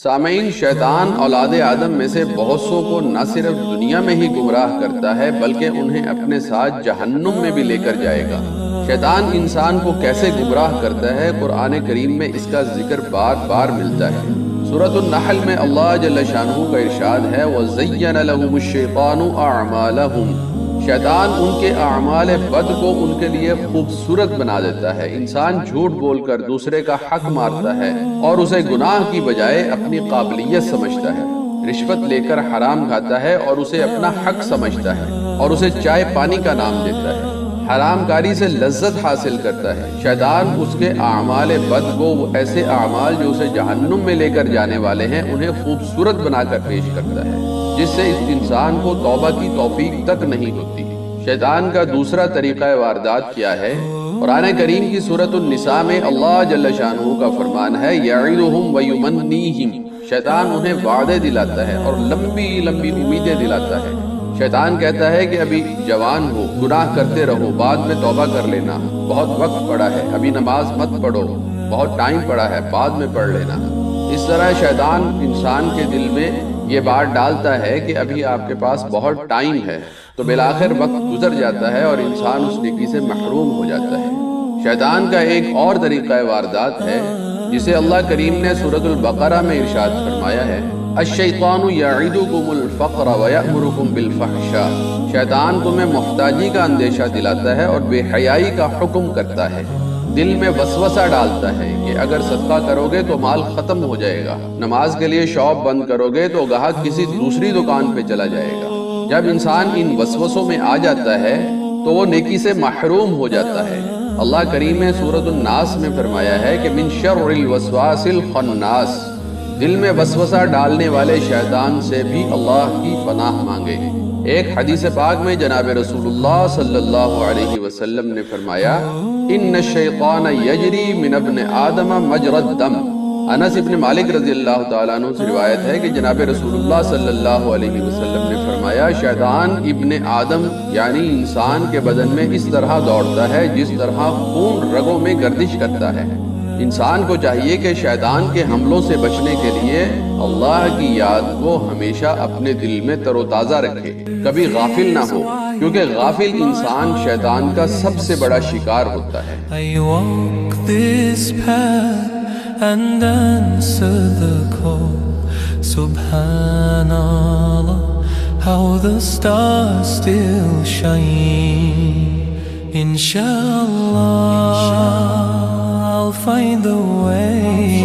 سامعین، شیطان اولاد آدم میں سے بہت سو کو نہ صرف دنیا میں ہی گمراہ کرتا ہے بلکہ انہیں اپنے ساتھ جہنم میں بھی لے کر جائے گا۔ شیطان انسان کو کیسے گمراہ کرتا ہے، قرآن کریم میں اس کا ذکر بار بار ملتا ہے۔ سورۃ النحل میں اللہ جل شانہ کا ارشاد ہے وَزَيَّنَ لَهُمُ الشَّيْطَانُ أَعْمَالَهُمْ۔ شیطان ان کے اعمال بد کو ان کے لیے خوبصورت بنا دیتا ہے۔ انسان جھوٹ بول کر دوسرے کا حق مارتا ہے اور اسے گناہ کی بجائے اپنی قابلیت سمجھتا ہے۔ رشوت لے کر حرام کھاتا ہے اور اسے اپنا حق سمجھتا ہے اور اسے چائے پانی کا نام دیتا ہے۔ حرام کاری سے لذت حاصل کرتا ہے۔ شیطان اس کے اعمال بد کو، وہ ایسے اعمال جو اسے جہنم میں لے کر جانے والے ہیں، انہیں خوبصورت بنا کر پیش کرتا ہے، جس سے اس انسان کو توبہ کی توفیق تک نہیں ہوتی۔ شیطان کا دوسرا طریقہ واردات کیا ہے؟ قرآن کریم کی سورۃ النساء میں اللہ جل شانہ کا فرمان ہے یعدہم ویمنیہم۔ شیطان انہیں وعدے دلاتا ہے اور لمبی لمبی امیدیں دلاتا ہے۔ شیطان کہتا ہے کہ ابھی جوان ہو، گناہ کرتے رہو، بعد میں توبہ کر لینا، بہت وقت پڑا ہے، ابھی نماز مت پڑھو، بہت ٹائم پڑا ہے، بعد میں پڑھ لینا۔ اس طرح شیطان انسان کے دل میں یہ بات ڈالتا ہے کہ ابھی آپ کے پاس بہت ٹائم ہے، تو بالآخر وقت گزر جاتا ہے اور انسان اس نیکی سے محروم ہو جاتا ہے۔ شیطان کا ایک اور طریقہ واردات ہے جسے اللہ کریم نے سورۃ البقرہ میں ارشاد فرمایا ہے الشیطان یعدکم الفقر ویأمرکم بالفحشاء۔ شیطان تمہیں محتاجی کا اندیشہ دلاتا ہے اور بے حیائی کا حکم کرتا ہے۔ دل میں وسوسہ ڈالتا ہے کہ اگر صدقہ کرو گے تو مال ختم ہو جائے گا، نماز کے لیے شاپ بند کرو گے تو گاہک کسی دوسری دکان پہ چلا جائے گا۔ جب انسان ان وسوسوں میں آ جاتا ہے تو وہ نیکی سے محروم ہو جاتا ہے۔ اللہ کریم نے سورۃ الناس میں فرمایا ہے کہ من شر الوسواس الخناس۔ دل میں وسوسہ ڈالنے والے شیطان سے بھی اللہ کی پناہ مانگے۔ ایک حدیث پاک میں جناب رسول اللہ صلی اللہ علیہ وسلم نے فرمایا ان الشیطان یجری من ابن آدم مجری الدم۔ انس ابن مالک رضی اللہ تعالیٰ عنہ سے روایت ہے کہ جناب رسول اللہ صلی اللہ علیہ وسلم نے فرمایا شیطان ابن آدم یعنی انسان کے بدن میں اس طرح دوڑتا ہے جس طرح خون رگوں میں گردش کرتا ہے۔ انسان کو چاہیے کہ شیطان کے حملوں سے بچنے کے لیے اللہ کی یاد کو ہمیشہ اپنے دل میں تر و تازہ رکھے، کبھی غافل نہ ہو، کیونکہ غافل انسان شیطان کا سب سے بڑا شکار ہوتا ہے۔ I walk this path and answer the call. Subhanallah, how the stars still shine. Inshallah, I'll find the way.